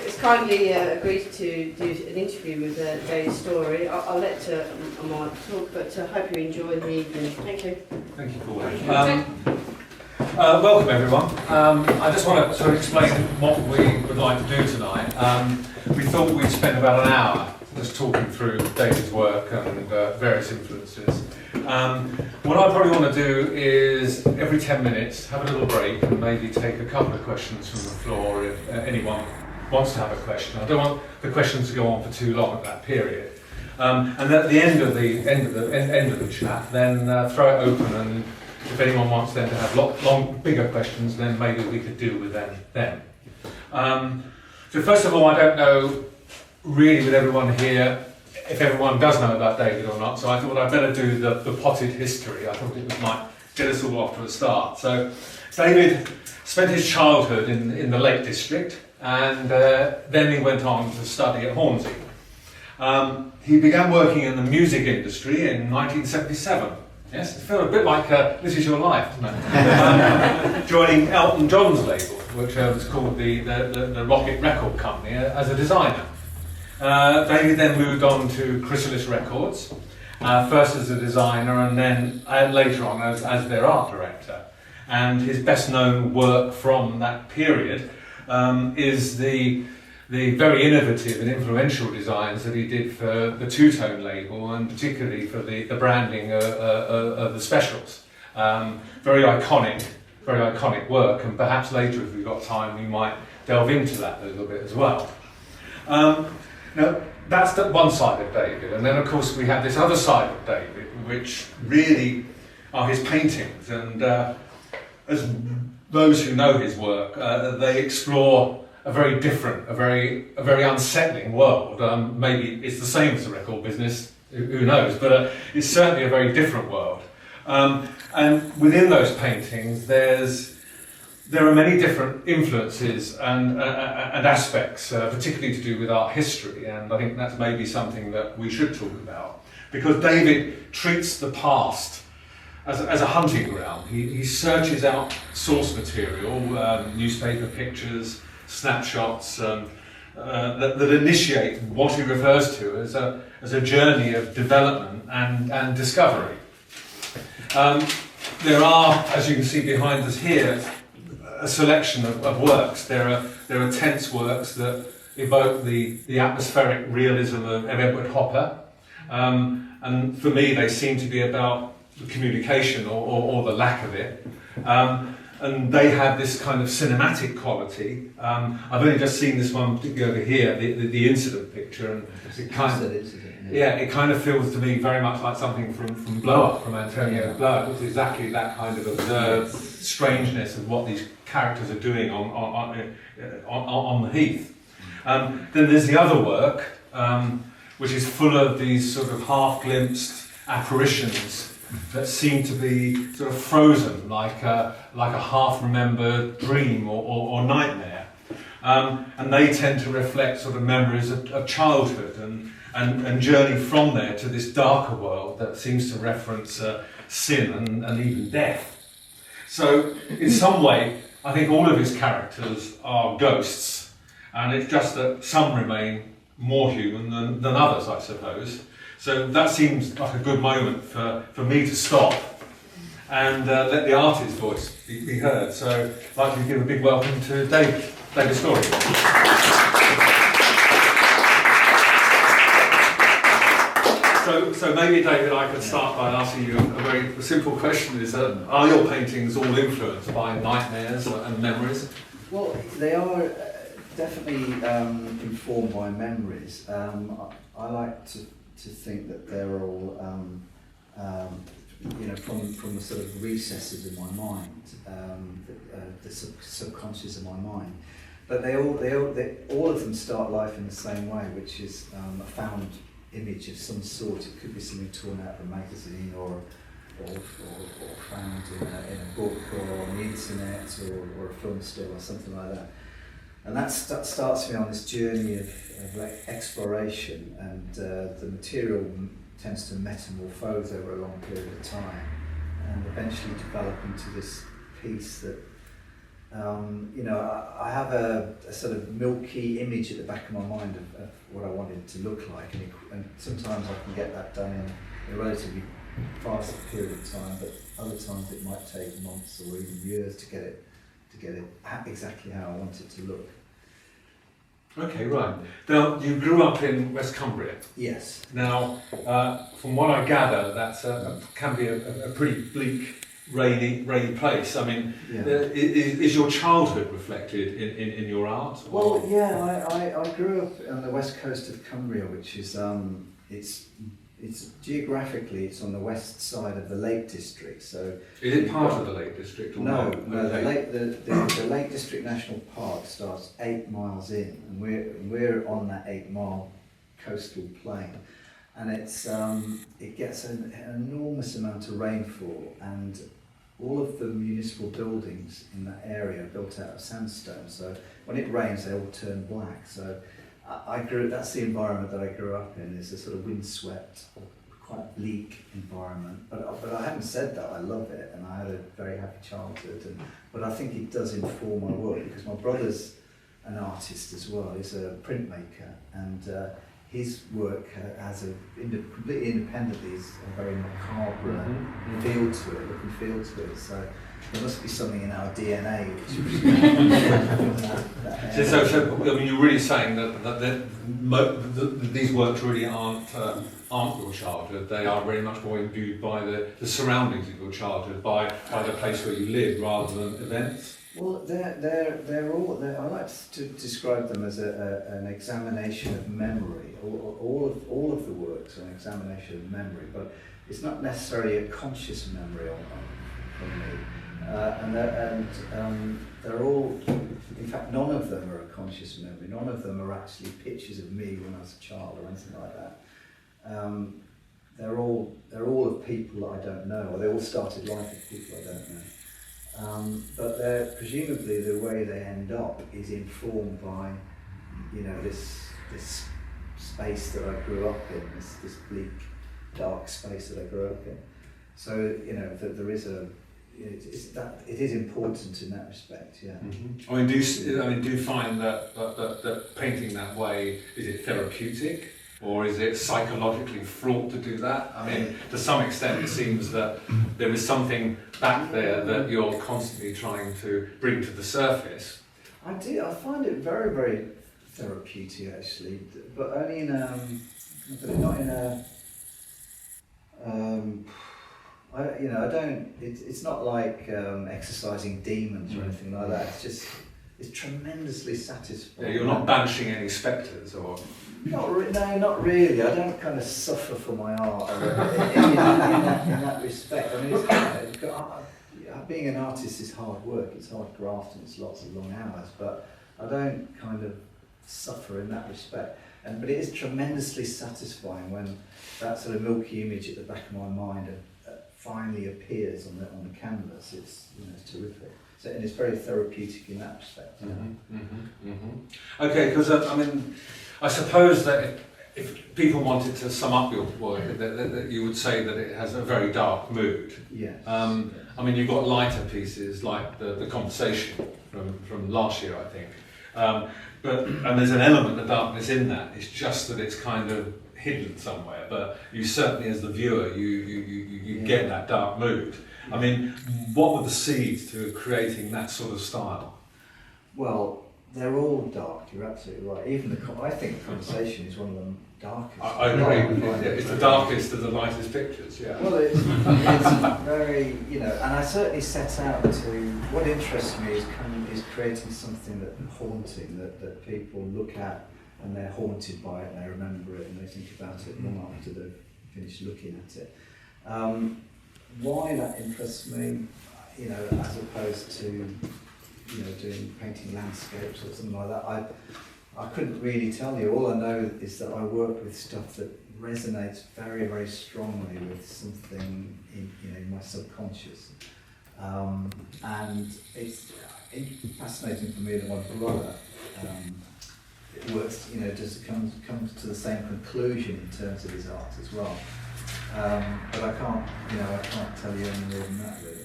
It's kindly agreed to do an interview with David Storey. I'll let Mark talk, but I hope you enjoy the evening. Thank you. Thank you, Paul. Welcome everyone. I just want to sort of explain what we would like to do tonight. We thought we'd spend about an hour just talking through David's work and various influences. What I probably want to do is every 10 minutes have a little break and maybe take a couple of questions from the floor if anyone wants to have a question. I don't want the questions to go on for too long at that period. And at the end of the chat, then throw it open, and if anyone wants then to have bigger questions, then maybe we could deal with them then. So first of all, I don't know really with everyone here if everyone does know about David or not, so I thought I'd better do the potted history. I thought it might get us all off to a start. So David spent his childhood in the Lake District, and then he went on to study at Hornsey. He began working in the music industry in 1977. Yes, it felt a bit like This Is Your Life, doesn't it? Joining Elton John's label, which was called the Rocket Record Company, as a designer. David then moved on to Chrysalis Records, first as a designer and then later on as their art director. And his best known work from that period is the very innovative and influential designs that he did for the Two-Tone label, and particularly for the branding of the specials. Very iconic work, and perhaps later, if we've got time, we might delve into that a little bit as well. Now, that's the one side of David, and then of course we have this other side of David, which really are his paintings, and as those who know his work, they explore a very different, a very unsettling world. Maybe it's the same as the record business, who knows, but it's certainly a very different world. And within those paintings, there are many different influences and aspects, particularly to do with art history, and I think that's maybe something that we should talk about, because David treats the past as a hunting ground. He searches out source material, newspaper pictures, snapshots that initiate what he refers to as a journey of development and discovery. There are, as you can see behind us here, a selection of works. There are tense works that evoke the atmospheric realism of Edward Hopper, and for me they seem to be about the communication or the lack of it. And they have this kind of cinematic quality. I've only just seen this one particularly over here, the incident picture, and it kind of feels to me very much like something from Blow Up, from Antonio Blow Up. It's exactly that kind of observed strangeness of what these characters are doing on the heath. Then there's the other work, which is full of these sort of half-glimpsed apparitions that seem to be sort of frozen, like a half-remembered dream or nightmare. And they tend to reflect sort of memories of childhood and journey from there to this darker world that seems to reference sin and even death. So in some way, I think all of his characters are ghosts, and it's just that some remain more human than others, I suppose. So that seems like a good moment for me to stop and let the artist's voice be heard. So I'd like to give a big welcome to David Storey. So maybe, David, I could start by asking you a very simple question: are your paintings all influenced by nightmares and memories? Well, they are definitely informed by memories. I like to think that they're all, from the sort of recesses of my mind, the subconscious of my mind. But they all of them start life in the same way, which is a found image of some sort. It could be something torn out of a magazine or found in a book or on the internet or a film still or something like that. And that starts me on this journey of exploration, and the material tends to metamorphose over a long period of time and eventually develop into this piece that you know, I have a sort of milky image at the back of my mind of what I want it to look like, and sometimes I can get that done in a relatively fast period of time, but other times it might take months or even years to get it exactly how I want it to look. Okay, right. Now, you grew up in West Cumbria. Yes. Now, from what I gather, that's can be a pretty bleak, rainy place. I mean, Yeah. is your childhood reflected in your art? Well, yeah, I grew up on the west coast of Cumbria, which is it's geographically it's on the west side of the Lake District. So is it part of the Lake District? Or no, not? no. Okay. The Lake District National Park starts 8 miles in, and we're on that 8-mile coastal plain, and it gets an enormous amount of rainfall, and all of the municipal buildings in that area are built out of sandstone. So when it rains, they all turn black. So that's the environment that I grew up in. It's a sort of windswept, quite bleak environment. But I haven't said that. I love it, and I had a very happy childhood. But I think it does inform my work, because my brother's an artist as well. He's a printmaker, and his work has completely independently is a very macabre feel to it, look and feel to it. So there must be something in our DNA which So I mean, you're really saying that these works really aren't your childhood. They are very much more imbued by the surroundings of your childhood, by the place where you live, rather than events. Well, they're all. I like to describe them as an examination of memory. All of the works are an examination of memory, but it's not necessarily a conscious memory for me. They're all, in fact, none of them are a conscious memory. None of them are actually pictures of me when I was a child or anything like that. They're all of people that I don't know, or they all started life with people I don't know. But they're presumably the way they end up is informed by, you know, this space that I grew up in, this bleak, dark space that I grew up in. So you know that there is it is important in that respect, yeah. Mm-hmm. I mean, do you find that painting that way, is it therapeutic, or is it psychologically fraught to do that? I mean, to some extent, it seems that there is something back there that you're constantly trying to bring to the surface. I find it very, very therapeutic, actually, but only in not in a. It's not like exercising demons or anything like that. It's tremendously satisfying. Yeah, you're not banishing any spectres, or. No, not really. I don't kind of suffer for my art in that respect. I mean, being an artist is hard work. It's hard graft and it's lots of long hours. But I don't kind of suffer in that respect. But it is tremendously satisfying when that sort of milky image at the back of my mind finally appears on the canvas. It's terrific. So, and it's very therapeutic in that respect. Okay, because I mean, I suppose that if people wanted to sum up your work, that you would say that it has a very dark mood. Yes. I mean, you've got lighter pieces like the Conversation from last year, I think. And there's an element of darkness in that. It's just that it's kind of hidden somewhere. But you certainly, as the viewer, you get that dark mood. I mean, what were the seeds to creating that sort of style? Well, they're all dark. You're absolutely right. Even I think the Conversation is one of the darkest. I agree. It's the darkest of the lightest pictures. Yeah. Well, it's very, and I certainly set out to. What interests me is creating something haunting that people look at and they're haunted by it and they remember it and they think about it long after they've finished looking at it. Why that interests me, as opposed to, painting landscapes or something like that, I couldn't really tell you. All I know is that I work with stuff that resonates very, very strongly with something in my subconscious. And it's fascinating for me that my brother works, comes to the same conclusion in terms of his art as well. But I can't tell you any more than that really.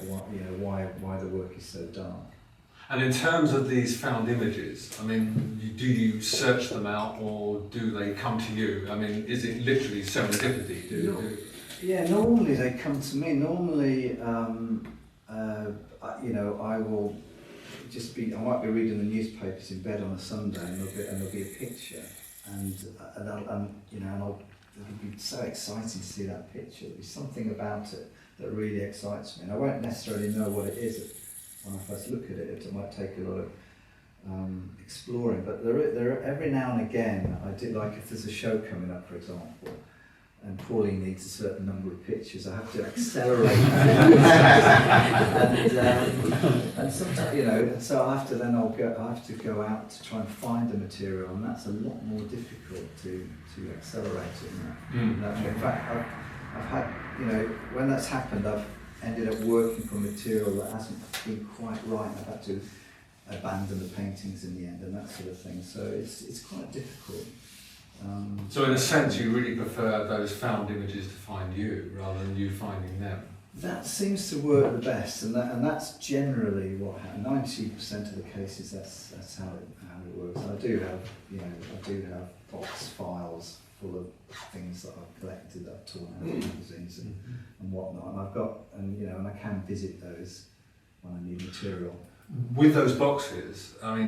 About why the work is so dark. And in terms of these found images, I mean, do you search them out or do they come to you? I mean, is it literally serendipity? Yeah, normally they come to me. Normally, I will I might be reading the newspapers in bed on a Sunday, and there'll be a picture, and it'll be so exciting to see that picture. There's something about it that really excites me, and I won't necessarily know what it is when I first look at it. It might take a lot of exploring, but there are every now and again I do, like if there's a show coming up, for example, and Pauline needs a certain number of pictures, I have to accelerate and sometimes, and so I have to go out to try and find the material, and that's a lot more difficult to accelerate in that. In fact, I've had, when that's happened, I've ended up working for material that hasn't been quite right. I've had to abandon the paintings in the end and that sort of thing. So it's quite difficult. So in a sense, you really prefer those found images to find you rather than you finding them. That seems to work the best, and that's generally what happens. 90% of the cases, that's how it works. I do have box files full of things that I've collected, that I've torn out of magazines and whatnot, and I can visit those when I need material. With those boxes, I mean,